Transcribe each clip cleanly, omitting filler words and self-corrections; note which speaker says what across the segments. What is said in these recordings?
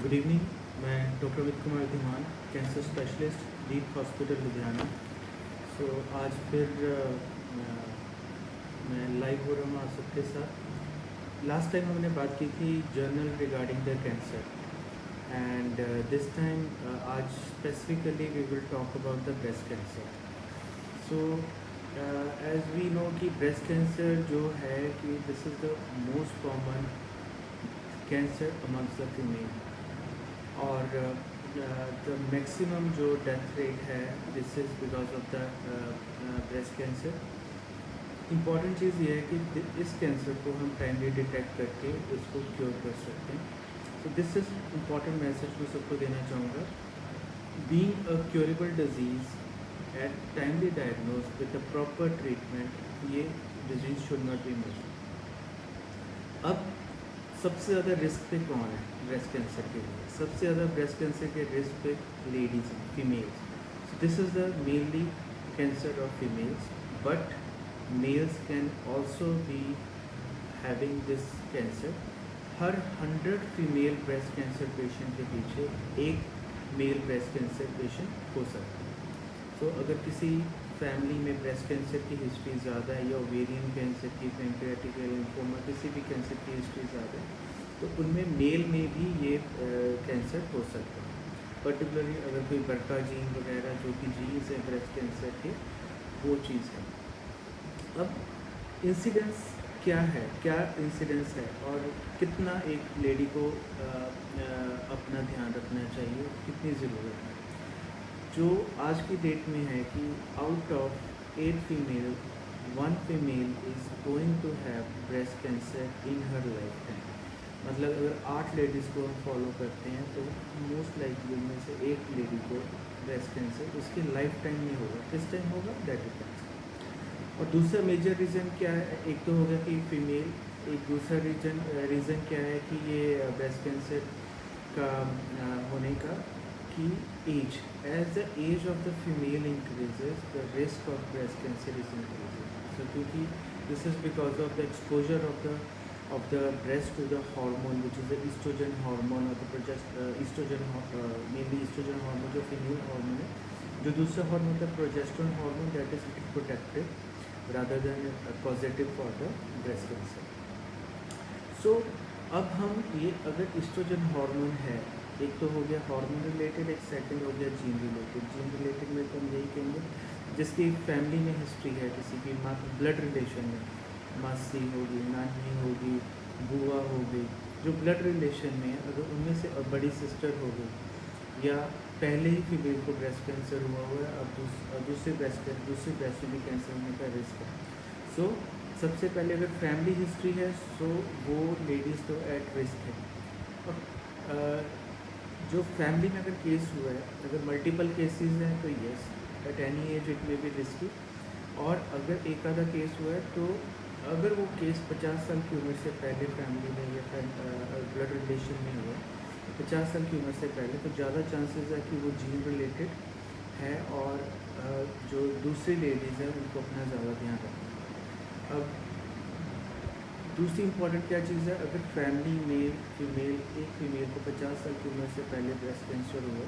Speaker 1: Good evening. मैं doctor Amit Kumar Dhiman, cancer specialist, Deep hospital Ludhiana. आज फिर मैं लाइव हो रहा हूँ आप सबके साथ। लास्ट टाइम हमने बात की थी general regarding the cancer, and this time आज specifically we will talk about the breast cancer. So as we know कि ब्रेस्ट कैंसर जो है कि this is the most common cancer amongst the female, और द मैक्सिमम जो death rate है this is because of the breast cancer. Important चीज़ ये है कि इस कैंसर को हम टाइमली डिटेक्ट करके इसको क्योर कर सकते हैं। So this is important message मैं सबको देना चाहूँगा। Being a curable disease at timely diagnose with the proper treatment, ये disease should not be miss. अब सबसे ज़्यादा रिस्क पे कौन है ब्रेस्ट कैंसर के लिए? सबसे ज़्यादा ब्रेस्ट कैंसर के रिस्क पे लेडीज़ हैं, females. So this is the mainly cancer of females, but mails can also be having this cancer. Her 100 female breast cancer patient के पीछे एक मेल ब्रेस्ट कैंसर पेशेंट हो सकता है। सो अगर किसी फैमिली में ब्रेस्ट कैंसर की हिस्ट्री ज़्यादा है, या ओवेरियन कैंसर की, पैंक्रियाटिक लिम्फोमा, किसी भी कैंसर की हिस्ट्री ज़्यादा है, तो उनमें मेल में भी ये कैंसर हो सकता है। पर्टिकुलरली अगर कोई बरका जीन वगैरह जो कि जीन्स है ब्रेस्ट कैंसर के, वो चीज़ है। अब इंसिडेंस क्या है, क्या इंसिडेंस है, और कितना एक लेडी को अपना ध्यान रखना चाहिए, कितनी ज़रूरत है। जो आज की डेट में है कि out of 8 female 1 female is going to have breast cancer in her life. मतलब अगर 8 लेडीज़ को हम फॉलो करते हैं तो मोस्ट लाइकली उनमें से एक लेडी को ब्रेस्ट कैंसर उसकी लाइफ टाइम में होगा। किस टाइम होगा दैट डिपेंड्स। और दूसरा मेजर रीज़न क्या है? एक तो होगा कि फीमेल, एक दूसरा रीज़न क्या है कि ये ब्रेस्ट कैंसर का होने का कि age, age the age of the female increases the risk of breast cancer is increasing. So क्योंकि this is because of the exposure of the breast to the hormone which is the oestrogen hormone, और the oestrogen, mainly oestrogen hormone जो female hormone है। जो दूसरा hormone है progesterone hormone, that is protective rather than positive for the breast cancer. So अब हम ये अगर ईस्ट्रोजन हार्मोन है, एक तो हो गया हार्मोन रिलेटेड, एक सेकंड हो गया जीन रिलेटेड। जीन रिलेटेड में तो हम यही कहेंगे जिसकी फैमिली में हिस्ट्री है, किसी की ब्लड रिलेशन में मासी होगी, नानी होगी, बुआ होगी, जो ब्लड रिलेशन में है, अगर उनमें से बड़ी सिस्टर हो गई, या पहले ही फीमेल को ब्रेस्ट कैंसर हुआ है, अब दूसरे ब्रेस्ट में भी कैंसर होने का रिस्क है। सो सबसे पहले अगर फैमिली हिस्ट्री है सो वो लेडीज़ तो एट रिस्क है। और जो फैमिली में अगर केस हुआ है, अगर मल्टीपल केसेस हैं तो yes, at any as it में बी रिस्की। और अगर एक आधा केस हुआ है तो अगर वो केस 50 साल की उम्र से पहले फैमिली में या ब्लड रिलेशन में हुआ, 50 साल की उम्र से पहले, तो ज़्यादा चांसेस है कि वो जीन रिलेटेड है, और जो दूसरी लेडीज़ हैं उनको अपना ज़्यादा ध्यान रखना है। अब दूसरी इंपॉर्टेंट क्या चीज़ है, अगर फैमिली में एक फीमेल को 50 साल की उम्र से पहले ब्रेस्ट कैंसर हुआ,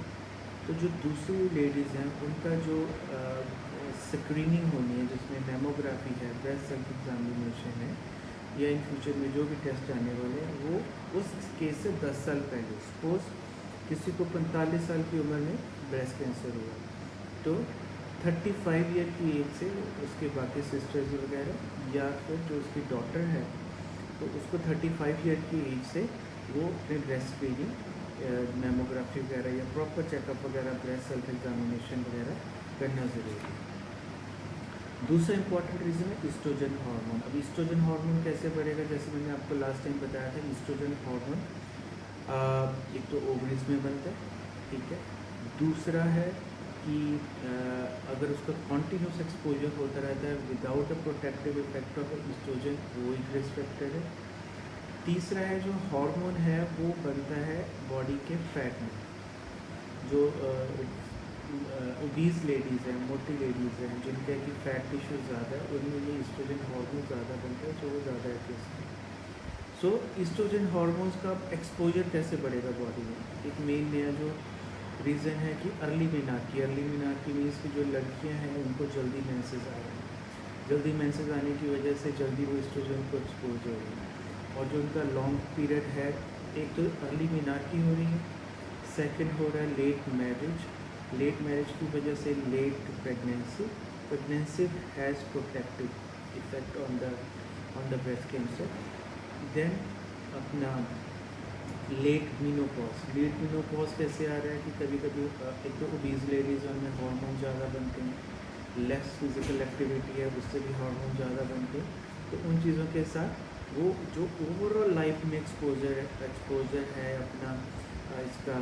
Speaker 1: तो जो दूसरी लेडीज़ हैं उनका जो स्क्रीनिंग होनी है, जिसमें मेमोग्राफी है, ब्रेस्ट सेल्फ एग्जामिनेशन है, या इन फ्यूचर में जो भी टेस्ट आने वाले हैं, वो उस केस से 10 साल पहले, सपोज किसी को 45 साल की उम्र में ब्रेस्ट कैंसर हुआ, तो 35 ईयर की एज से उसके बाकी सिस्टर्स वगैरह, या फिर जो उसकी डॉटर है, तो उसको 35 ईयर की एज से वो अपने ब्रेस्ट स्क्रीनिंग, मेमोग्राफी वगैरह या प्रॉपर चेकअप वगैरह, ब्रेस्ट सेल्फ एग्जामिनेशन वगैरह करना ज़रूरी है। दूसरा इंपॉर्टेंट रीज़न है ईस्ट्रोजन हार्मोन। अब ईस्ट्रोजन हार्मोन कैसे बढ़ेगा? जैसे मैंने आपको लास्ट टाइम बताया था, ईस्ट्रोजन हार्मोन एक तो ओवरीज में बनता है, ठीक है। दूसरा है कि अगर उसका कॉन्टीन्यूस एक्सपोजर होता रहता है without a protective effect of oestrogen, वो एक रिस्क फैक्टर है। तीसरा है जो हार्मोन है वो बनता है बॉडी के फैट में। जो ओबीज लेडीज़ हैं, मोटी लेडीज़ हैं, जिनके की फैट टिश्यू ज़्यादा है, उनमें ये ईस्ट्रोजन हार्मोन ज़्यादा बनता है, तो वो ज़्यादा एट रिस्क है। सो ईस्ट्रोजन हार्मोन्स का एक्सपोजर कैसे बढ़ेगा बॉडी में? एक मेन नया जो रीज़न है कि अर्ली मीनार्की मीन्स की जो लड़कियां हैं उनको जल्दी मेंसेस आ रहे हैं, जल्दी मेंसेस आने की वजह से जल्दी वो ईस्ट्रोजन को एक्सपोज हो रही है। और जो उनका लॉन्ग पीरियड है, एक तो अर्ली मीनार्की हो रही है, सेकंड हो रहा है लेट मैरिज की वजह से late pregnancy has protective effect on the breast cancer. Then अपना लेट मीनोपॉज कैसे आ रहा है कि कभी कभी एक तो ओबीज लेडीज़ में हार्मोन ज़्यादा बनते हैं, लेस फिजिकल एक्टिविटी है उससे भी हार्मोन ज़्यादा बनते हैं। तो उन चीज़ों के साथ वो जो ओवरऑल लाइफ में एक्सपोजर है अपना इसका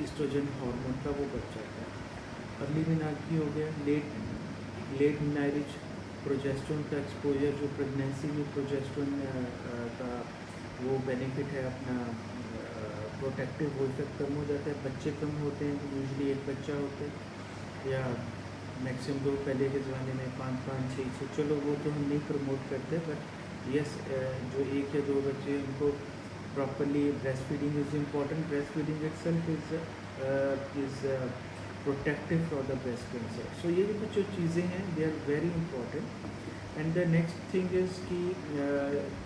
Speaker 1: ईस्ट्रोजन हार्मोन का, वो बढ़ जाता है। अर्ली मीनार्की हो गया, लेट मैरिज, प्रोजेस्टेरोन का एक्सपोजर, जो प्रेगनेंसी में प्रोजेस्टेरोन का वो बेनिफिट है अपना प्रोटेक्टिव, वो इफेक्ट कम हो जाता है। बच्चे कम होते हैं, यूजली एक बच्चा होता है या मैक्सिमम दो, पहले के ज़माने में 5-5, 6, चलो वो तो हम नहीं प्रमोट करते, बट यस जो 1 या 2 बच्चे उनको properly breast feeding is important. Breast feeding itself is protective for the breast cancer. So ये कुछ जो चीज़ें हैं they are very important. And the next thing is कि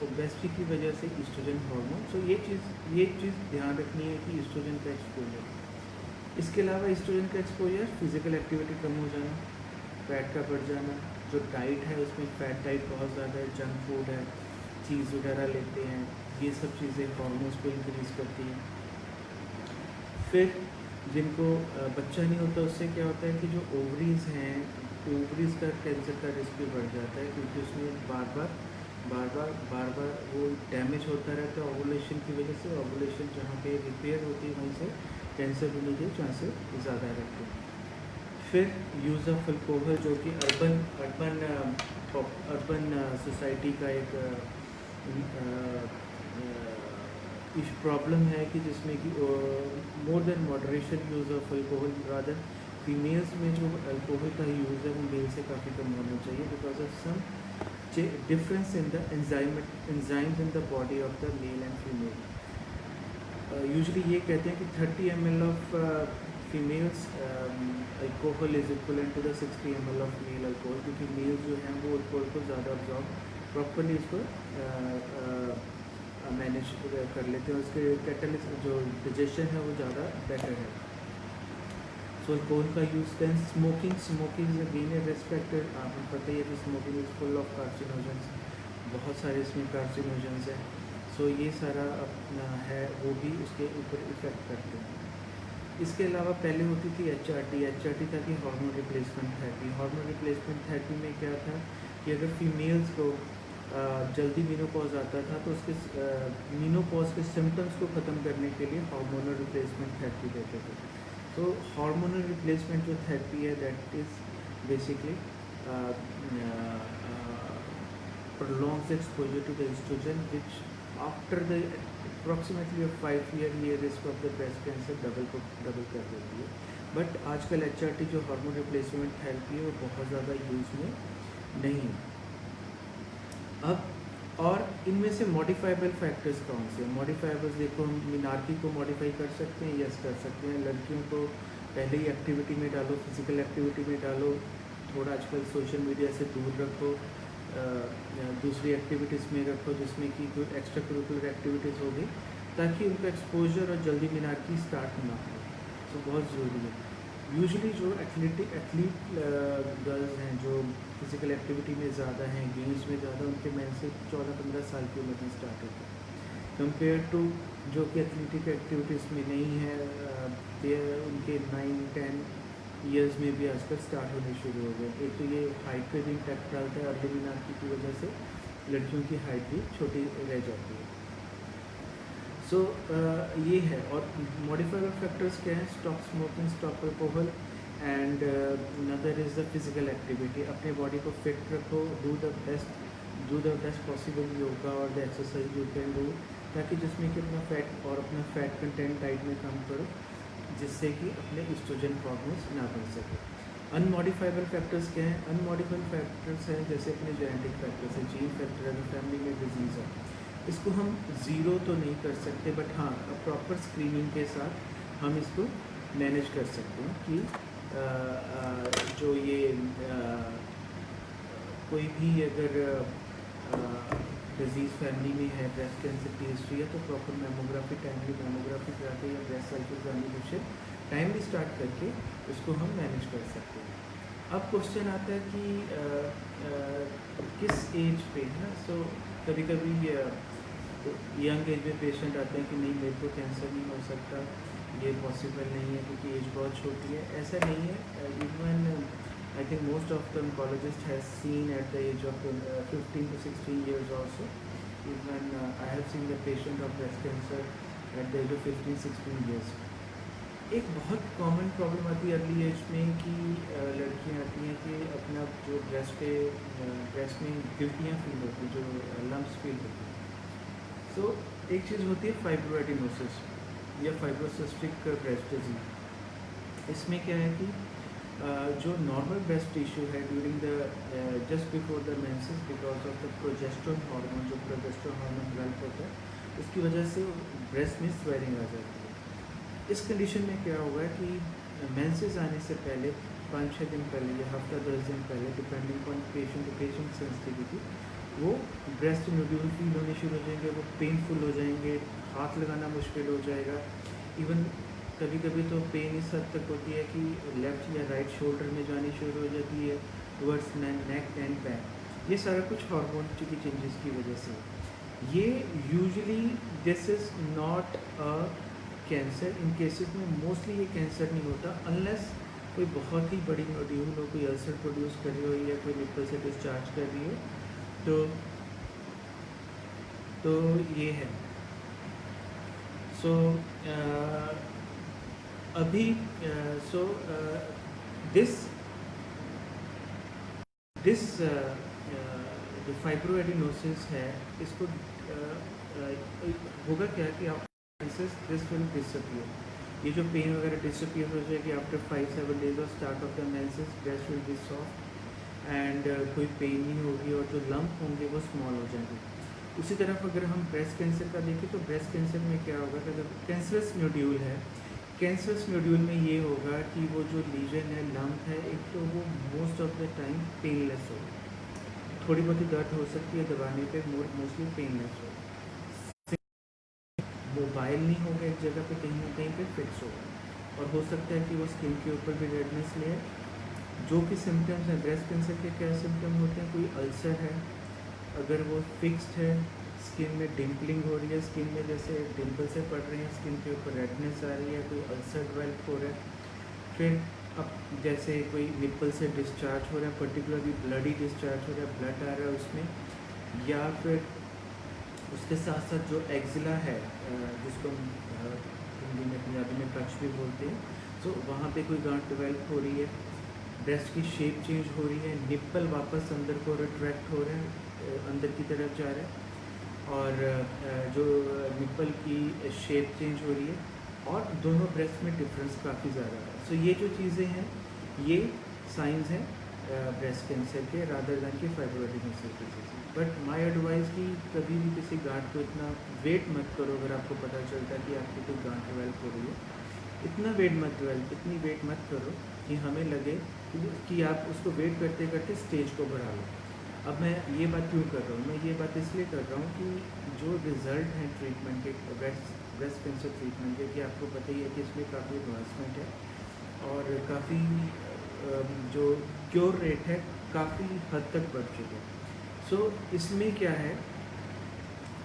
Speaker 1: ओबेसिटी की वजह से ईस्ट्रोजन हार्मोन, सो ये चीज़ ध्यान रखनी है कि ईस्ट्रोजन का एक्सपोजर। इसके अलावा ईस्ट्रोजन का एक्सपोजर, फिजिकल एक्टिविटी कम हो जाना, फैट का बढ़ जाना, जो डाइट है उसमें फैट डाइट बहुत ज़्यादा है, जंक फूड है, चीज़ वगैरह लेते हैं, ये सब चीज़ें हार्मोन्स को इंक्रीज़ करती हैं। फिर जिनको बच्चा नहीं होता उससे क्या होता है कि जो ओवरीज़ हैं, ओवरीज़ का कैंसर का रिस्क भी बढ़ जाता है, क्योंकि उसमें बार बार वो डैमेज होता रहता है ओवुलेशन की वजह से। ओवुलेशन जहाँ पे रिपेयर होती है वहीं से कैंसर होने के चांसेस ज़्यादा रहते हैं। फिर यूज़ ऑफ अल्कोहल, जो कि अर्बन सोसाइटी का एक इस प्रॉब्लम है कि जिसमें कि more than moderation use of alcohol, rather females में जो अल्कोहल का यूज़ है वो मेल से काफ़ी कम होना चाहिए, because of some difference in the enzymes in the body of the male and female. Usually ये कहते हैं कि 30 ml of females alcohol is equivalent to the 60 ml of male alcohol, क्योंकि मेल जो हैं वो अल्कोहल को ज़्यादा अब्जॉर्ब प्रॉपरली इसको मैनेज कर लेते हैं, उसके कैटलिस्ट जो डिजेशन है वो ज़्यादा बेटर है। सो अल्कोहल का use. Then smoking is again a respected, आपको पता ही है कि smoking is full of carcinogens, बहुत सारे इसमें कार्सिनोजेंस हैं। सो ये सारा अपना है वो भी उसके ऊपर इफ़ेक्ट करते हैं। इसके अलावा पहले होती थी HRT था कि hormone replacement therapy. Hormone replacement therapy में क्या था कि अगर फीमेल्स को जल्दी मीनोपॉज आता था तो उसके मीनोपॉज के सिम्टम्स को ख़त्म करने के लिए हार्मोनल रिप्लेसमेंट थेरेपी देते थे। तो हार्मोनल रिप्लेसमेंट जो थेरेपी है that is basically prolongs the exposure to the estrogen, which after the approximately 5 year ये risk of the breast cancer double कर देती है। बट आजकल HRT जो हार्मोन रिप्लेसमेंट थेरेपी है वो बहुत ज़्यादा यूज़ में नहीं है। अब और इनमें से मॉडिफाइबल फैक्टर्स कौन से हैं? मॉडिफाइबल्स देखो, हम मीनार्की को मॉडिफाई कर सकते हैं, यस कर सकते हैं। लड़कियों को पहले ही एक्टिविटी में डालो, फिजिकल एक्टिविटी में डालो, थोड़ा आजकल सोशल मीडिया से दूर रखो, दूसरी एक्टिविटीज़ में रखो जिसमें कि कोई एक्स्ट्रा करिकुलर एक्टिविटीज़ होगी, ताकि उनका एक्सपोजर और जल्दी मीनार्की स्टार्ट ना हो। तो बहुत ज़रूरी है। यूजुअली जो एथलीट गर्ल्स हैं जो फिज़िकल एक्टिविटी में ज़्यादा हैं, गेम्स में ज़्यादा, उनके मेंसेस 14-15 साल की उम्र में स्टार्ट होते हैं, कंपेयर टू जो कि एथलेटिक एक्टिविटीज़ में नहीं है, उनके 9-10 ईयर्स में भी आजकल स्टार्ट होने शुरू हो गए। एक तो ये हाइट पे भी इम्पैक्ट डालता है, अर्ली मीनार्की की वजह से लड़कियों की हाइट भी छोटी रह जाती है। सो ये है। और मॉडिफाइबल फैक्टर्स क्या हैं? Stop smoking, stop alcohol, and another is the physical activity. अपने बॉडी को फिट रखो, do the best possible yoga और the exercise you can do, ताकि जिसमें कि अपना फैट और अपना फैट कंटेंट डाइट में कम करो, जिससे कि अपने ईस्ट्रोजन हार्मोन्स ना बन सके। अनमॉडिफाइबल फैक्टर्स क्या हैं? अनमॉडिफाइबल फैक्टर्स हैं जैसे अपने जेनेटिक फैक्टर्स हैं, जीन फैक्टर है, फैमिली में डिजीज़ है, इसको हम ज़ीरो तो नहीं कर सकते, बट हाँ प्रॉपर स्क्रीनिंग के साथ हम इसको मैनेज कर सकते हैं कि जो ये कोई भी अगर डिजीज़ फैमिली में है, ब्रेस्ट कैंसर की हिस्ट्री है, तो प्रॉपर मेमोग्राफी, टाइमली मेमोग्राफी करा के या breast self examination timely start करके उसको हम मैनेज कर सकते हैं। अब क्वेश्चन आता है कि किस एज पे है ना। सो कभी कभी यंग एज में पेशेंट आते हैं कि नहीं मेरे को कैंसर नहीं हो सकता, ये पॉसिबल नहीं है क्योंकि एज बहुत छोटी है। ऐसा नहीं है। Even I think most of the oncologist has seen at the age of 15 to 16 years also. Even I have seen the patient of breast cancer at the age of 15-16 years. एक बहुत common problem आती है early as में कि लड़कियां आती हैं कि अपना जो ब्रेस्ट में गिल्टियाँ फील होती हैं, जो लम्ब्स फील होती हैं। सो एक चीज़ होती है फाइब्रोएडिनोसिस या फाइब्रोसिस्टिक ब्रेस्ट डिजीज। इसमें क्या है कि जो नॉर्मल ब्रेस्ट टिश्यू है during the just before the menses, because of the progesterone hormone, जो प्रोजेस्टेरोन हार्मोन डेवलप होता है उसकी वजह से ब्रेस्ट में स्वेलिंग आ जाती है। इस कंडीशन में क्या होगा कि मेंसेस आने से पहले 5-6 दिन पहले या हफ्ता 10 दिन पहले, depending on patient to patient sensitivity, वो ब्रेस्ट नोड्यूल फील होने शुरू हो जाएंगे, वो पेनफुल हो जाएंगे, हाथ लगाना मुश्किल हो जाएगा। इवन कभी कभी तो पेन इस हद तक होती है कि लेफ़्ट या राइट शोल्डर में जानी शुरू हो जाती है, टुवर्ड्स नेक एंड बैक। ये सारा कुछ हार्मोन की चेंजेस की वजह से। ये usually this is not a cancer. In cases में मोस्टली ये कैंसर नहीं होता अनलेस कोई बहुत ही बड़ी नोड्यूल हो, कोई अल्सर प्रोड्यूस कर रही हो या कोई निप्पल से डिस्चार्ज कर रही हो, तो ये है। सो अभी दिस जो फाइब्रोएडिनोसिस है, इसको होगा क्या कि आप दिस विल डिसअपियर। ये जो पेन वगैरह डिसअपियर हो जाएगी after 5-7 days of start of the menses. Breast will be soft and कोई पेन नहीं होगी और जो लंप होंगे वो स्मॉल हो जाएंगे। उसी तरफ अगर हम ब्रेस्ट कैंसर का देखें तो ब्रेस्ट कैंसर में क्या होगा कि अगर कैंसरस नोड्यूल है, कैंसरस नोड्यूल में ये होगा कि वो जो लीजन है, लंप है, एक तो वो most of the time painless हो, थोड़ी बहुत ही दर्द हो सकती है दबाने पे, मोस्टली पेनलेस हो, मोबाइल नहीं होगा एक जगह पे, कहीं ना कहीं पे फिक्स होगा। और हो सकता है कि वो स्किन के ऊपर भी रेडनेस ले। जो कि सिम्टम्स हैं ब्रेस्ट कैंसर के, क्या सिम्टम होते हैं, कोई अल्सर है, अगर वो फिक्स्ड है, स्किन में डिम्पलिंग हो रही है, स्किन में जैसे डिम्पल से पड़ रहे हैं, स्किन के ऊपर रेडनेस आ रही है, कोई अल्सर डेवलप हो रहा है। फिर अब जैसे कोई निप्पल से डिस्चार्ज हो रहा है, पर्टिकुलरली ब्लडी डिस्चार्ज हो रहा है, ब्लड आ रहा है उसमें, या फिर उसके साथ साथ जो एक्जिला है, जिसको हम हिंदी में पंजाबी में कच्छ भी बोलते हैं, तो वहाँ पे कोई गांठ डेवलप हो रही है, ब्रेस्ट की शेप चेंज हो रही है, निप्पल वापस अंदर को रिट्रैक्ट हो रहे हैं, अंदर की तरफ जा रहा है, और जो निप्पल की शेप चेंज हो रही है, और दोनों ब्रेस्ट में डिफरेंस काफ़ी ज़्यादा है। सो ये जो चीज़ें हैं ये साइंस हैं ब्रेस्ट कैंसर के, रादर दैन की fibroadenosis disease. But my advice कि कभी भी किसी गांठ को इतना वेट मत करो। अगर आपको पता चलता है कि आपकी कोई गांठ डेवलप हो रही है, इतना इतनी वेट मत करो कि हमें लगे कि आप उसको वेट करते करते स्टेज को बढ़ा लो। अब मैं ये बात क्यों कर रहा हूँ? मैं ये बात इसलिए कर रहा हूँ कि जो रिज़ल्ट हैं ट्रीटमेंट के, ब्रेस्ट कैंसर ट्रीटमेंट के, कि आपको पता ही है कि इसमें काफ़ी एडवांसमेंट है और काफ़ी जो क्योर रेट है काफ़ी हद तक बढ़ चुका है। सो इसमें क्या है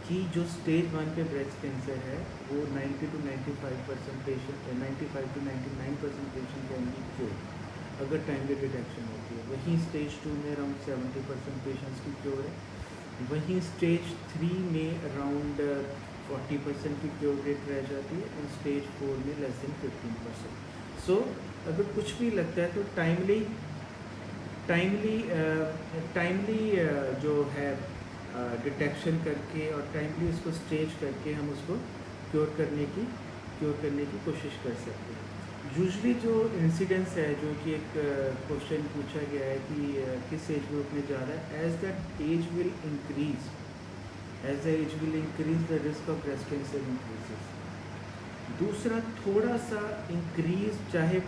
Speaker 1: कि जो स्टेज 1 पे ब्रेस्ट कैंसर है वो 90 to 95% patient, 95 to 99% patient can be cure अगर टाइमली डिटेक्शन होती है। वहीं स्टेज 2 में अराउंड 70% पेशेंट्स की क्योर है। वहीं स्टेज 3 में अराउंड 40% की क्योर रेट रह जाती है, और स्टेज 4 में लेस देन 15%। सो अगर कुछ भी लगता है तो टाइमली जो है डिटेक्शन करके और टाइमली उसको स्टेज करके हम उसको क्योर करने की कोशिश कर सकते हैं। यूजुअली जो इंसिडेंस है, जो कि एक क्वेश्चन पूछा गया है कि किस एज ग्रुप में ज़्यादा है, as that age will increase as age will increase the risk of breast cancer increases. दूसरा, थोड़ा सा इंक्रीज, चाहे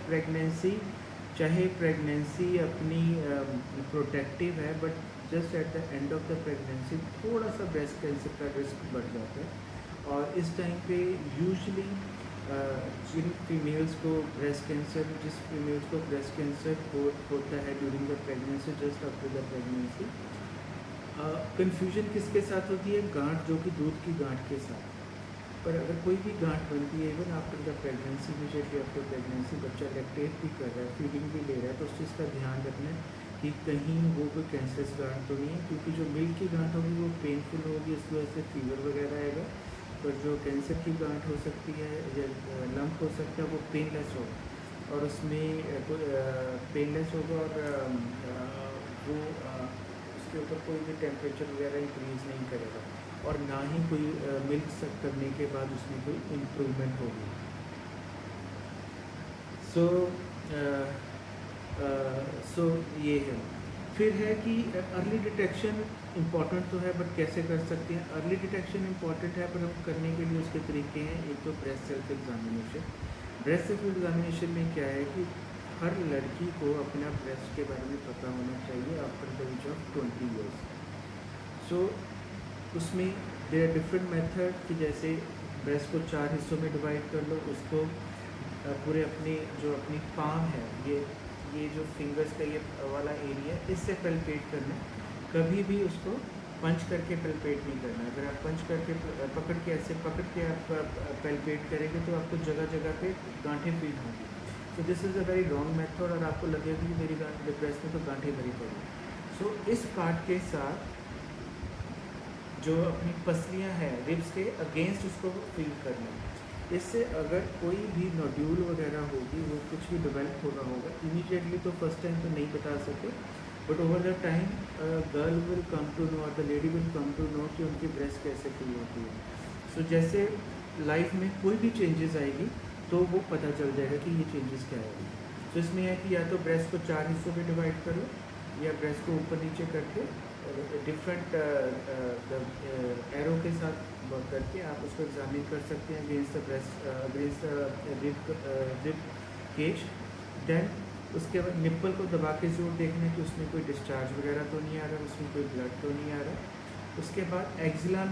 Speaker 1: प्रेगनेंसी अपनी प्रोटेक्टिव है, but just at the end of the pregnancy थोड़ा सा ब्रेस्ट कैंसर का रिस्क बढ़ जाता है। और इस टाइम पे यूजली जिन फीमेल्स को ब्रेस्ट कैंसर होता है during the pregnancy, just after the pregnancy, confusion किसके साथ होती है? गांठ, जो कि दूध की गांठ के साथ। पर अगर कोई भी गांठ बनती है even after the pregnancy, immediately after pregnancy, बच्चा लैक्टेट भी कर रहा है, फीडिंग भी ले रहा है, तो उस चीज़ का ध्यान रखना है कि कहीं वो कोई कैंसरस गांठ तो नहीं है, क्योंकि जो मिल्क की गांठ होगी वो पेनफुल होगी, उसकी वजह से फीवर वगैरह आएगा। पर जो कैंसर की गांठ हो सकती है या लंप हो सकता है वो पेनलेस होगा, और उसमें पेनलेस होगा, और वो उसके ऊपर कोई भी टेम्परेचर वगैरह इंक्रीज़ नहीं करेगा, और ना ही कोई मिल्क सक करने के बाद उसमें कोई इम्प्रूवमेंट होगी। सो ये है। फिर है कि अर्ली डिटेक्शन इम्पॉर्टेंट तो है, बट कैसे कर सकते हैं? अर्ली डिटेक्शन इम्पॉर्टेंट है, पर हम करने के लिए उसके तरीके हैं। एक तो breast self examination. Breast self examination में क्या है कि हर लड़की को अपना ब्रेस्ट के बारे में पता होना चाहिए after the age of 20 years. So उसमें देयर आर डिफरेंट मेथड, कि जैसे ब्रेस्ट को 4 हिस्सों में डिवाइड कर लो, उसको पूरे अपनी पाम है, ये जो फिंगर्स का ये वाला एरिया, इससे पल्पेट करना। कभी भी उसको पंच करके पल्पेट नहीं करना। अगर आप पंच करके पकड़ के आप पल्पेट करेंगे तो आपको जगह जगह पे गांठें फील होंगी। सो this is a very wrong method, और आपको लगेगा कि मेरी ब्रेस्ट में तो गांठें भरी पड़ी। सो इस पार्ट के साथ जो अपनी पसलियाँ हैं रिब्स के अगेंस्ट उसको फील करना। इससे अगर कोई भी नोड्यूल वगैरह होगी, वो कुछ भी डेवलप होना होगा, इमीडिएटली तो फर्स्ट टाइम तो नहीं बता सकते, but over the time girl will come to know, और the lady will come to know कि उनकी ब्रेस्ट कैसे फील होती है। सो जैसे लाइफ में कोई भी चेंजेस आएगी तो वो पता चल जाएगा कि ये चेंजेस क्या है। तो इसमें है कि या तो ब्रेस्ट को 4 हिस्सों में डिवाइड करो, या ब्रेस्ट को ऊपर नीचे करके डिफरेंट एरो के साथ वर्क करके आप उसको एग्जामिन कर सकते हैं against the breast, against rib cage. Then उसके बाद निप्पल को दबा के जरूर देखना है कि उसमें कोई डिस्चार्ज वगैरह तो नहीं आ रहा, उसमें कोई ब्लड तो नहीं आ रहा। उसके बाद एक्जिला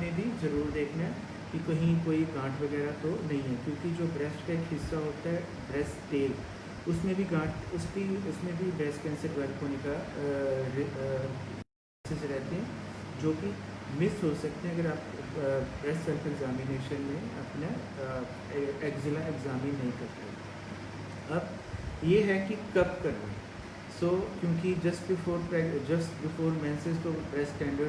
Speaker 1: में भी ज़रूर देखना है कि कहीं कोई गांठ वगैरह तो नहीं है, क्योंकि जो ब्रेस्ट का एक हिस्सा होता है ब्रेस्ट टेल, उसमें भी ब्रेस्ट कैंसर डेवलप होने का चांसेस रहते हैं, जो कि मिस हो सकते हैं अगर आप ब्रेस्ट सेल्फ एग्जामिनेशन में अपना एक्जिला एग्जामिन नहीं करते। अब ये है कि कब करना है। सो क्योंकि जस्ट बिफोर मेंसेस तो ब्रेस्ट टेंडर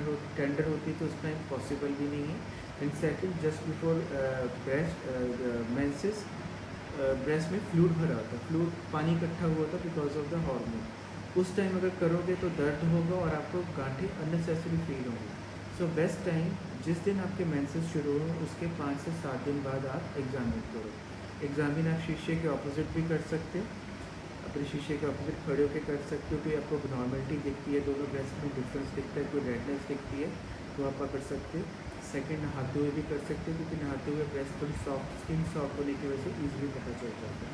Speaker 1: होती है, तो उस टाइम पॉसिबल भी नहीं है। And second, just before breast menses breast में फ्लूइड भरा होता है, फ्लूइड पानी इकट्ठा हुआ होता है बिकॉज ऑफ द हार्मोन। उस टाइम अगर करोगे तो दर्द होगा और आपको गांठें अननेसेसरी फील होंगी। सो बेस्ट टाइम जिस दिन आपके मेंसेस शुरू हो उसके 5 से 7 दिन बाद आप एग्जामिन करो। एग्जामिन आप शीशे के ऑपोजिट भी कर सकते हो, अपने शीशे के ऑपोजिट खड़े होकर कर सकते हो, कि आपको नॉर्मलिटी दिखती है, दोनों ब्रेस्ट में डिफरेंस दिखता है, कोई रेडनेस दिखती है तो आप पकड़ सकते हो। सेकंड, नहाते हुए भी कर सकते हो, क्योंकि नहाते हुए ब्रेस्ट थोड़ी स्किन सॉफ्ट होने की वजह से ईजिली पता चल जाता है।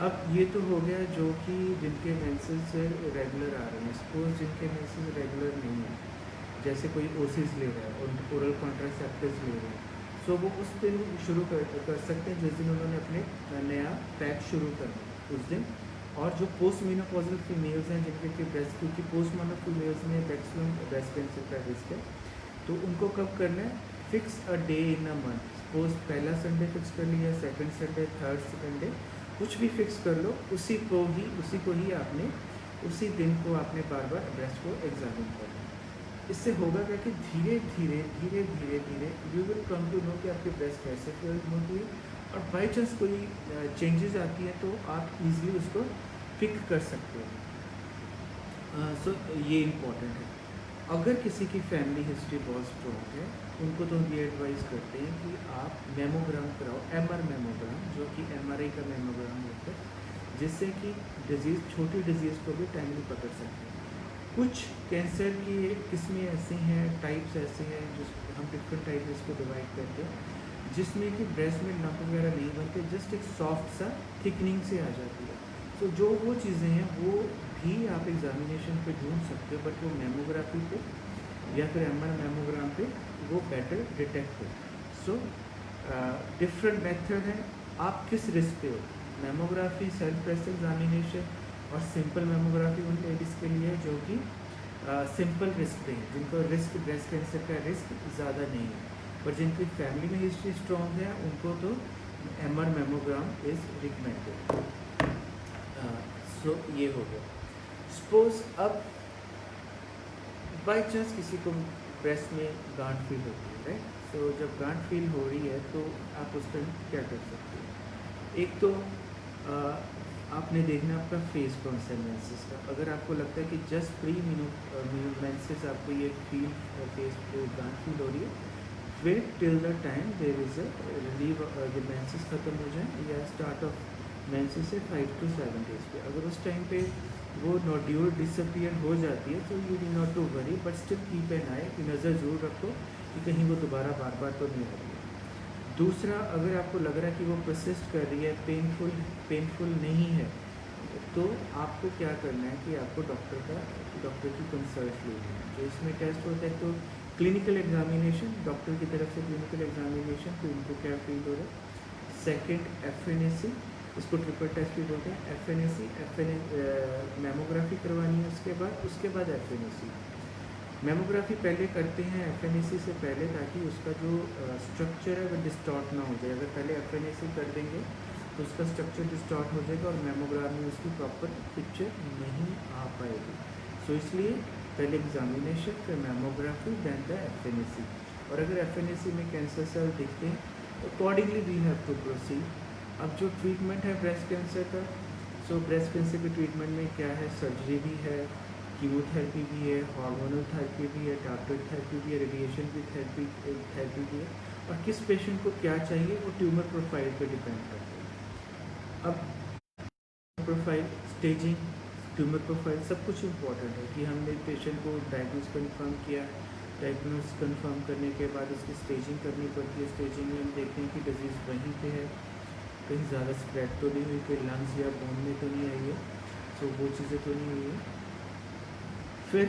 Speaker 1: अब ये तो हो गया जो कि जिनके मेंसेस रेगुलर आ रहे हैं। सपोज जिनके मेंसेस रेगुलर नहीं है, जैसे कोई ओसिस ले रहा है और ओरल कॉन्ट्रासेप्टिव्स ले रहे हैं, सो वो उस दिन शुरू कर सकते हैं जिस दिन उन्होंने अपने नया पैक शुरू करना है उस दिन। और जो पोस्ट मेनोपॉजल फीमेल्स हैं जिनके ब्रेस्ट, क्योंकि पोस्ट मेनोपॉजल फीमेल्स में मैक्सिमम ब्रेस्ट कैंसर का रिस्क है, तो उनको कब करना है? Fix a day in a month. Suppose पहला संडे फिक्स कर लिया, सेकंड संडे, थर्ड संडे, कुछ भी फिक्स कर लो, उसी को ही आपने उसी दिन को आपने बार बार ब्रेस्ट को एग्जामिन करना। इससे होगा क्या कि धीरे धीरे you will come to know कि आपकी ब्रेस्ट कैसे फील होती है, और बाई चांस कोई चेंजेस आती है तो आप इजीली उसको पिक कर सकते हो। सो ये इम्पोर्टेंट है। अगर किसी की फैमिली हिस्ट्री बहुत स्ट्रॉन्ग है, उनको तो हम ये एडवाइस करते हैं कि आप मेमोग्राम कराओ, MR मेमोग्राम, जो कि MRI का मेमोग्राम होता है, जिससे कि डिजीज़, छोटी डिजीज़ को भी टाइमली पकड़ सकते हैं। कुछ कैंसर की किस्में ऐसी हैं, टाइप्स ऐसे हैं जिस हम डिफरेंट टाइप इसको डिवाइड करते हैं, जिसमें कि ब्रेस्ट में लंप वगैरह नहीं बनते, जस्ट एक सॉफ्ट सा थिकनिंग से आ जाती है। तो जो वो चीज़ें हैं वो भी आप एग्जामिनेशन पे ढूंढ सकते हो, बट वो मेमोग्राफी पे या फिर एमआर मेमोग्राम पे वो बेटर डिटेक्ट हो। सो डिफरेंट मेथड है, आप किस रिस्क पे हो। मेमोग्राफी सेल्फ ब्रेस्ट एग्जामिनेशन और सिंपल मेमोग्राफी उन लेडीज़ के लिए जो कि सिंपल रिस्क पे हैं, जिनको रिस्क ब्रेस्ट कैंसर का रिस्क ज़्यादा नहीं है, पर जिनकी फैमिली में हिस्ट्री स्ट्रॉन्ग है उनको तो एमआर मेमोग्राम इज़ रिकमेंडेड। सो ये हो गया। सपोज अब बाई चांस किसी को ब्रेस्ट में गांठ फील होती है, राइट। सो जब गांठ फील हो रही है तो आप उस टाइम क्या कर सकते हैं। एक तो आपने देखना आपका फेस कौन सा है मेंसेस का। अगर आपको लगता है कि जस्ट प्री मेंसेस आपको ये फेस गांठ फील हो रही है, wait till the time there is a relief, जब मेंसेस ख़त्म हो जाए या स्टार्ट ऑफ मेंसेस से 5 to 7 डेज पे, अगर उस टाइम पे वो नोड्यूल डिसअपियर हो जाती है तो you need not to worry, but still keep an eye, कि नज़र ज़रूर रखो कि कहीं वो दोबारा बार बार तो नहीं हो रही है। दूसरा, अगर आपको लग रहा है कि वो परसिस्ट कर रही है, पेनफुल नहीं है, तो आपको क्या करना है कि आपको डॉक्टर की कंसल्ट लेनी है। जो इसमें टेस्ट होता है तो क्लिनिकल एग्जामिनेशन, डॉक्टर की तरफ से क्लिनिकल एग्जामिनेशन, तो उनको क्या फील हो रहा है। सेकेंड एफएनएसी, इसको ट्रिपल टेस्ट भी बोलते हैं। एफएनएसी मेमोग्राफी करवानी है, उसके बाद एफएनएसी। मेमोग्राफी पहले करते हैं एफएनएसी से पहले, ताकि उसका जो स्ट्रक्चर है वो डिस्टॉर्ट ना हो जाए। अगर पहले एफएनएसी कर देंगे तो उसका स्ट्रक्चर डिस्टॉर्ट हो जाएगा और मेमोग्राम में उसकी प्रॉपर पिक्चर नहीं आ पाएगी। सो इसलिए पहले एग्जामिनेशन, फिर मेमोग्राफी, देन द एफएनएसी। और अगर एफएनएसी में कैंसर सेल दिखते हैं तो accordingly we have to proceed. अब जो ट्रीटमेंट है ब्रेस्ट कैंसर का, सो ब्रेस्ट कैंसर के ट्रीटमेंट में क्या है, सर्जरी भी है, कीमोथेरेपी भी है, हार्मोनल थेरेपी भी है, टारगेट थेरेपी भी है, रेडिएशन की थेरेपी भी है। और किस पेशेंट को क्या चाहिए वो ट्यूमर प्रोफाइल पे डिपेंड करता है। अब प्रोफाइल, स्टेजिंग, ट्यूमर प्रोफाइल सब कुछ इम्पॉर्टेंट है कि हमने पेशेंट को डायग्नोस कंफर्म किया। डायग्नोस कंफर्म करने के बाद उसकी स्टेजिंग करनी पड़ती है। स्टेजिंग में हम देखते हैं कि डिजीज़ वहीं पे है, कहीं ज़्यादा स्प्रेड तो नहीं हुई, कोई लंग्स या बोन में तो नहीं आई है, सो वो चीज़ें तो नहीं हुई है। फिर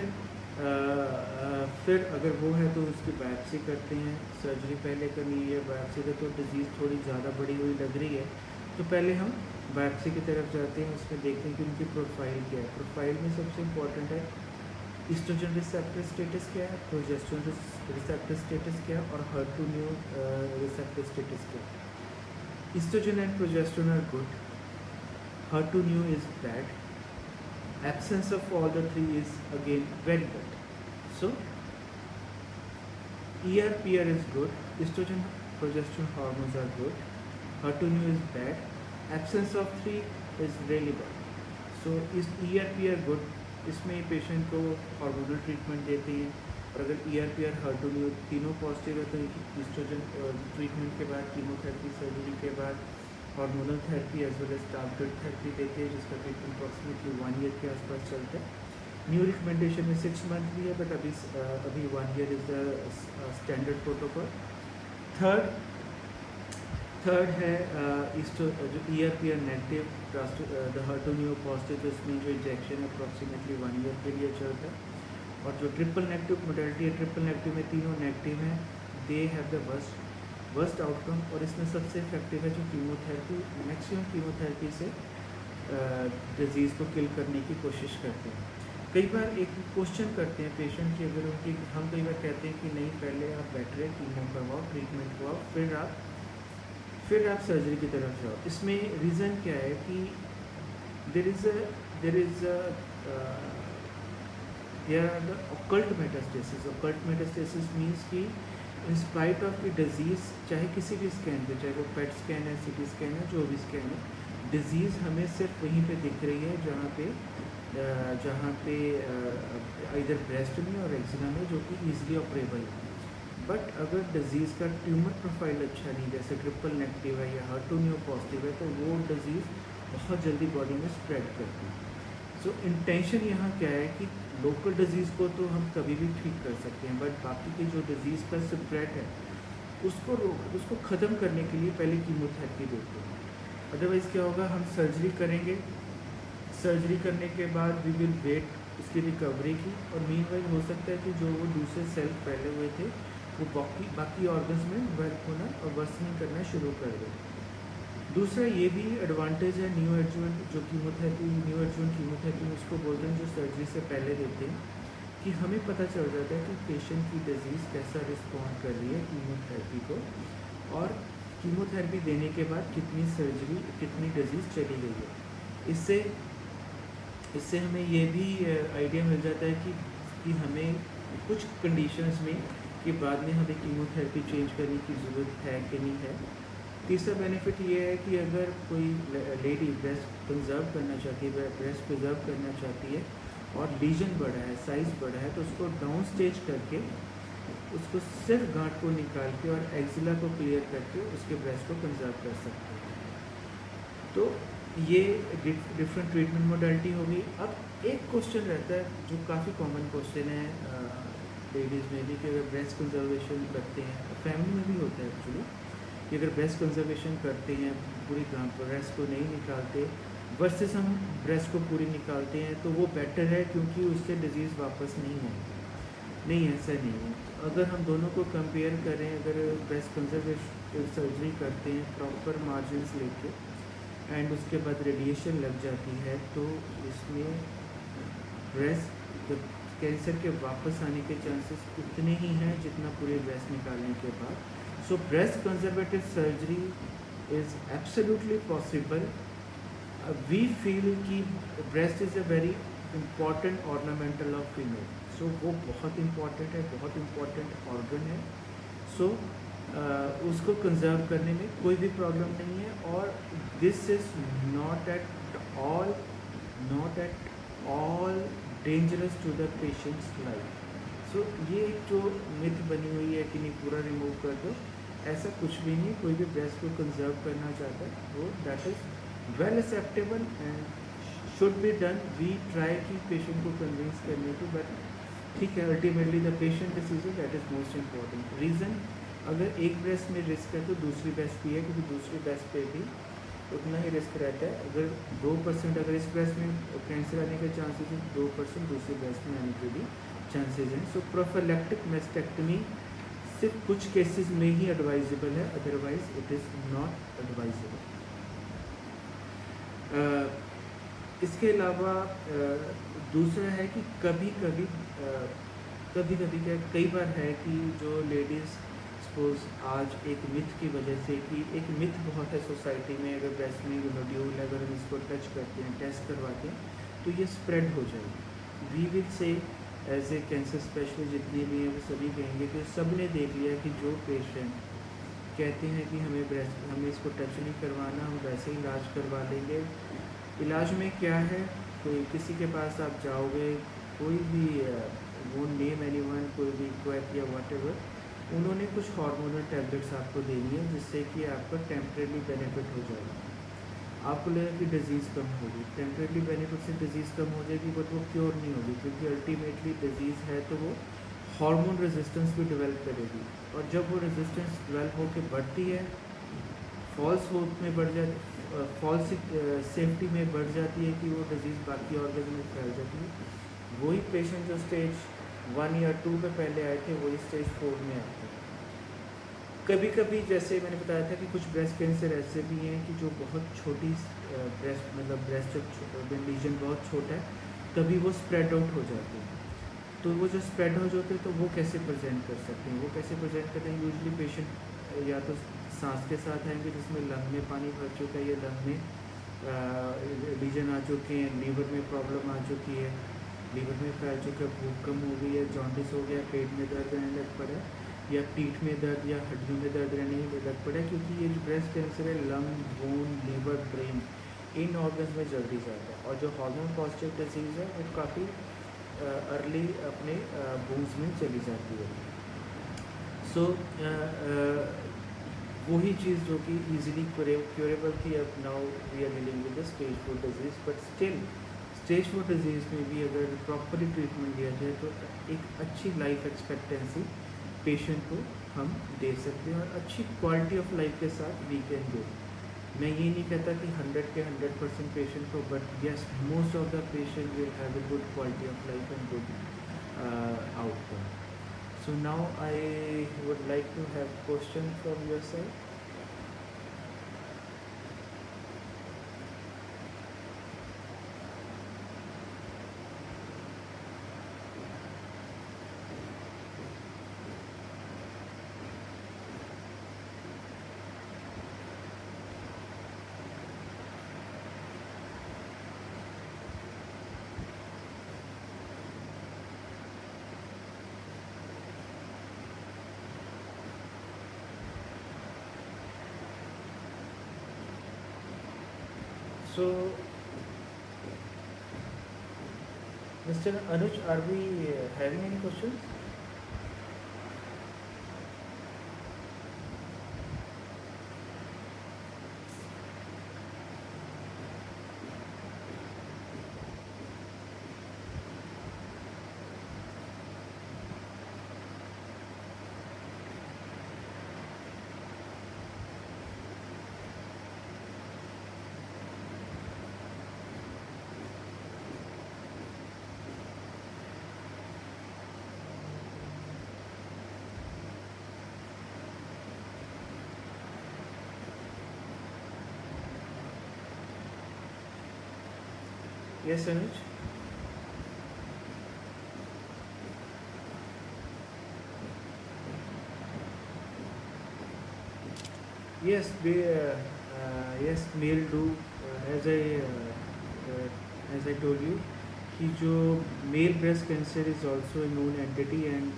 Speaker 1: अगर वो है तो उसकी बायोप्सी करते हैं। सर्जरी पहले करनी है, बायोप्सी का तो डिज़ीज़ थोड़ी ज़्यादा बड़ी हुई लग रही है तो पहले हम बायोप्सी की तरफ जाते हैं। उसमें देखते हैं कि उनकी प्रोफाइल क्या है। प्रोफाइल में सबसे इम्पोर्टेंट है ईस्ट्रोजन रिसेप्टर स्टेटस क्या है, प्रोजेस्टेरोन रिसेप्टर स्टेटस क्या है, और HER2 रिसेप्टर स्टेटस क्या है। Estrogen and progesterone are good, HER2 is bad, absence of all the three is again very good. So ERPR is good, estrogen progesterone hormones are good, HER2 is bad, absence of three is really bad. So is ERPR good, इसमें patient को hormonal treatment देते हैं। और अगर ERPR HER2 तीनों positive है तो oestrogen treatment के बाद, कीमोथेरेपी, सर्जरी के बाद hormonal therapy as well as target therapy देते हैं, जिसका ट्रीटमेंट अप्रॉक्सीमेटली 1 ईयर के आसपास चलता है। न्यू रिकमेंडेशन में 6 मंथ भी है, बट अभी 1 year is the standard protocol. Third है जो ERPR negative, the HER2 positive, तो इसमें जो इंजेक्शन है अप्रॉक्सीमेटली 1 ईयर के लिए चलता है। और जो ट्रिपल नेगेटिव मोडेलिटी है, ट्रिपल नेगेटिव में तीनों नेगेटिव हैं, they have the worst outcome. और इसमें सबसे इफेक्टिव है जो कीमोथेरेपी, मैक्सिमम कीमोथेरेपी से डिजीज़ को किल करने की कोशिश करते हैं। कई बार एक क्वेश्चन करते हैं पेशेंट की, अगर उनकी, हम कई बार कहते हैं कि नहीं पहले आप बेटर है कीमो करवाओ, ट्रीटमेंट करवाओ, फिर आप सर्जरी की तरफ जाओ। इसमें रीज़न क्या है कि there is there are the occult metastasis. Occult metastasis means कि in spite of the disease, चाहे किसी भी स्कैन पे, चाहे वो पेट स्कैन है, CT स्कैन है, जो भी स्कैन है, डिजीज़ हमें सिर्फ वहीं पे दिख रही है जहाँ पे इधर ब्रेस्ट में और एक्जिना में, जो कि ईजिली ऑपरेबल है। बट अगर डिजीज़ का ट्यूमर प्रोफाइल अच्छा नहीं, जैसे ट्रिपल नेगेटिव है या HER2 पॉजिटिव है, तो वो डिजीज़ बहुत जल्दी बॉडी में स्प्रेड करती है। सो इंटेंशन यहाँ क्या है कि लोकल डिजीज़ को तो हम कभी भी ठीक कर सकते हैं, बट बाकी की जो डिजीज़ का स्प्रेड है उसको ख़त्म करने के लिए पहले कीमोथेरेपी देते हैं। अदरवाइज़ क्या होगा, हम सर्जरी करेंगे, सर्जरी करने के बाद वी विल वेट उसकी रिकवरी की, और मीनवाइल हो सकता है कि जो वो दूसरे सेल फैले हुए थे वो बाकी ऑर्गन्स में वर्क होना और वर्सनिंग करना शुरू कर दें। दूसरा ये भी एडवांटेज है न्यू एडजुवेंट जो कीमोथेरेपी, न्यू एडजुवेंट कीमोथेरेपी उसको बोलते हैं, जो सर्जरी से पहले देते हैं, कि हमें पता चल जाता है कि पेशेंट की डिजीज़ कैसा रिस्पॉन्ड कर रही है कीमोथेरेपी को, और कीमोथेरेपी देने के बाद कितनी डिजीज़ चली गई है। इससे हमें ये भी आइडिया मिल जाता है कि हमें कुछ कंडीशंस में कि बाद में हमें कीमोथेरेपी चेंज करने की ज़रूरत है कि नहीं है। तीसरा बेनिफिट ये है कि अगर कोई लेडी ब्रेस्ट कंजर्व करना चाहती है, ब्रेस्ट प्रिजर्व करना चाहती है और लीजन बड़ा है, साइज़ बड़ा है, तो उसको डाउन स्टेज करके उसको सिर्फ गांठ को निकाल के और एक्जिला को क्लियर करके उसके ब्रेस्ट को कंजर्व कर सकते हैं। तो ये डिफरेंट ट्रीटमेंट मोडालिटी होगी। अब एक क्वेश्चन रहता है जो काफ़ी कॉमन क्वेश्चन है लेडीज़ में भी, कि अगर ब्रेस्ट कंजर्वेशन करते हैं, फैमिली में भी होता है एक्चुअली, कि अगर ब्रेस्ट कंजर्वेशन करते हैं, पूरी ब्रेस्ट को नहीं निकालते वर्सेस हम ब्रेस्ट को पूरी निकालते हैं, तो वो बेटर है क्योंकि उससे डिजीज़ वापस नहीं आएगी। नहीं, ऐसा नहीं है। अगर हम दोनों को कंपेयर करें, अगर ब्रेस्ट कंजर्वेशन सर्जरी करते हैं प्रॉपर मार्जिन्स लेके एंड उसके बाद रेडिएशन लग जाती है, तो इसमें ब्रेस्ट कैंसर के वापस आने के चांसेस उतने ही हैं जितना पूरे ब्रेस्ट निकालने के बाद। So breast conservative surgery is absolutely possible. We feel कि breast is a very important ornamental of female. So वो बहुत important है, बहुत important organ है. So उसको conserve करने में कोई भी problem नहीं है, और this is not at all dangerous to the patient's life. So ये एक जो मिथ बनी हुई है कि नहीं पूरा रिमूव कर दो, ऐसा कुछ भी नहीं। कोई भी ब्रेस्ट को कंजर्व करना चाहता है वो that is well acceptable and should be done. We try कि पेशेंट को कन्विंस करने की, बट ठीक है, ultimately the patient decision that is most important. Reason, अगर एक ब्रेस्ट में रिस्क है तो दूसरी ब्रेस्ट भी है, क्योंकि दूसरी ब्रेस्ट पे भी उतना ही रिस्क रहता है। अगर 2% अगर इस ब्रेस्ट में कैंसर आने के चांसेस हैं, 2% दूसरी ब्रेस्ट में आने के भी चांसेस हैं। सो प्रोफिलैक्टिक मेस्टेक्टमी सिर्फ कुछ केसेस में ही एडवाइजेबल है, otherwise it is not advisable. इसके अलावा दूसरा है कि कभी कभी क्या कई बार है कि जो लेडीज़ सपोज आज एक मिथ की वजह से, कि एक मिथ बहुत है सोसाइटी में, अगर ब्रेस्ट में नोड्यूल है, अगर हम इसको टच करते हैं, टेस्ट करवाते हैं, तो ये स्प्रेड हो जाएगी। We will say as a cancer specialist जितने भी हैं वो सभी कहेंगे कि सब ने देख लिया कि जो पेशेंट कहते हैं कि हमें इसको टच नहीं करवाना, हम वैसे ही इलाज करवा लेंगे। इलाज में क्या है, कोई किसी के पास आप जाओगे, कोई भी वो नेम एनीवन, कोई भी क्वेट या व्हाटएवर, उन्होंने कुछ हार्मोनल टैबलेट्स आपको देनी है जिससे कि आपका टेम्परेरी बेनिफिट हो जाएगा। आपको लगेगा कि डिज़ीज़ कम होगी, टेम्परेरी बेनिफिट से डिज़ीज़ कम हो जाएगी, बट वो क्योर नहीं होगी, क्योंकि अल्टीमेटली डिज़ीज़ है तो वो हार्मोन रेजिस्टेंस भी डेवलप करेगी, और जब वो रेजिस्टेंस डेवलप होकर बढ़ती है, फॉल्स होप में बढ़ जाती, फॉल्स सेफ्टी में बढ़ जाती है कि वो डिज़ीज़ बाकी ऑर्गन में फैल जाती है। वही पेशेंट जो स्टेज 1 या 2 पे पहले आए थे, वही स्टेज 4 में आते हैं। कभी कभी जैसे मैंने बताया था कि कुछ ब्रेस्ट कैंसर ऐसे भी हैं कि जो बहुत छोटी ब्रेस्ट, मतलब ब्रेस्ट जब लीजन बहुत छोटा है तभी वो स्प्रेड आउट हो जाते हैं। तो वो जो स्प्रेड हो जाते हैं तो वो कैसे प्रेजेंट कर सकते हैं, वो कैसे प्रेजेंट करते हैं, यूजली पेशेंट या तो सांस के साथ आएंगे जिसमें लंग में पानी भर चुका है, या लंग में लीजन आ चुके हैं, लीवर में प्रॉब्लम आ चुकी है, लीवर में फैल चुका है, भूख कम हो गई है, जॉन्डिस हो गया, पेट में दर्द रहने लग पड़ा है, या पीठ में दर्द या हड्डियों में दर्द रहने लग पड़ा है, क्योंकि ये जो ब्रेस्ट कैंसर है लंग, बोन, लीवर, ब्रेन, इन ऑर्गन्स में जल्दी जाता है। और जो हार्मोन पॉजिटिव डिजीज़ है वो काफ़ी अर्ली अपने बोन्स में चली जाती है। सो वही चीज़ जो कि ईजिली क्योरेबल थी, अब now we are dealing with the stage 4 disease, but still stage 4 disease में भी अगर प्रॉपरली ट्रीटमेंट दिया जाए तो एक अच्छी लाइफ एक्सपेक्टेंसी पेशेंट को हम दे सकते हैं और अच्छी क्वालिटी ऑफ लाइफ के साथ वी कैन डू। मैं ये नहीं कहता कि 100% पेशेंट को, but yes most of the patient will have a good quality of life and good outcome. So now I would like to have question from your side. So, Mr. Anuj, are we having any questions? Yes, Anuj. Yes, yes, male do. As I told you, कि जो male breast cancer is also a known entity, and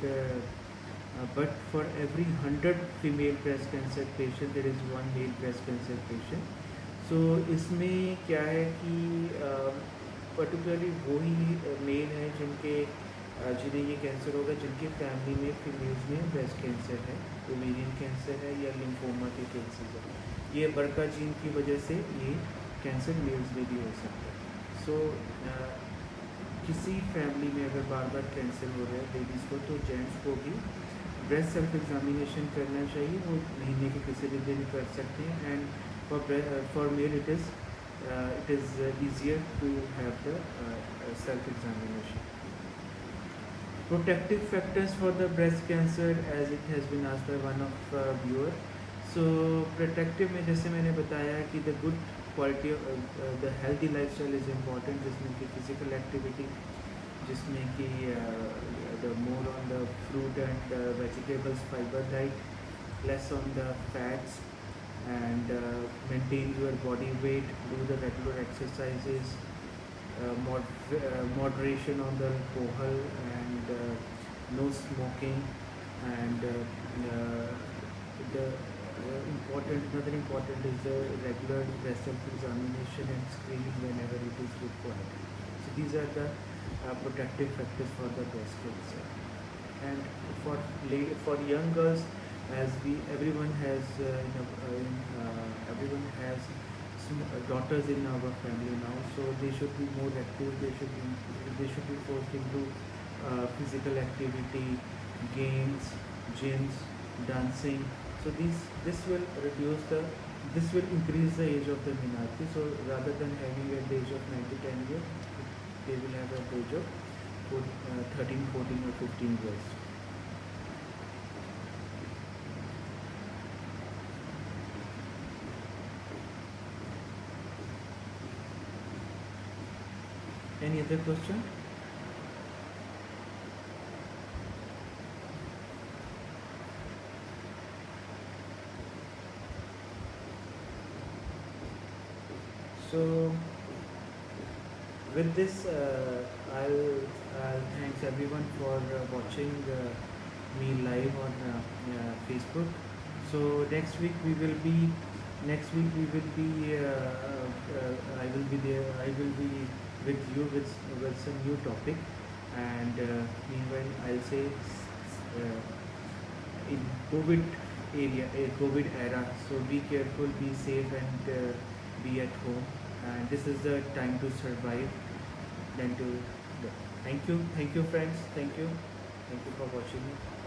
Speaker 1: but for every 100 female breast cancer patient there is one male breast cancer patient. So इसमें क्या है कि particularly वही mail है जिनके जिन्हें ये कैंसर होगा, जिनकी फैमिली में फीमेल्स में ब्रेस्ट कैंसर है, ओवेरियन कैंसर है या लिम्फोमा के केसेस है। ये बरका जीन की वजह से ये कैंसर मेल्स में भी हो सकता है। सो किसी फैमिली में अगर बार बार कैंसर हो रहा है लेडीज़ को, तो जेंट्स को भी ब्रेस्ट सेल्फ एग्जामिनेशन करना चाहिए। वो महीने के किसी भी दिन कर सकते हैं। And for male it is easier to have the self examination. Protective factors for the breast cancer, as it has been asked by one of viewer. So protective में जैसे मैंने बताया कि the good quality of the healthy lifestyle is important, जिसमें कि physical activity, जिसमें कि the more on the fruit and vegetables fiber diet, less on the fats, and maintain your body weight, do the regular exercises, moderation on the alcohol, and no smoking, and the another important is the regular breast examination and screening whenever it is required. So these are the protective factors for the breast cancer. And for young girls, as everyone has everyone has daughters in our family now, so they should be more active. They should be forced into physical activity, games, gyms, dancing. So this will increase the age of the minority. So rather than having at the age of 9 to 10 years, they will have at the age of 13, 14 or 15 years. Any other question? So with this, I'll thanks everyone for watching me live on Facebook. So next week we will be I will be there. I will be with you with some new topic, and meanwhile I'll say in COVID era, so be careful, be safe, and be at home. And this is the time to survive. than to. Thank you friends. Thank you for watching me.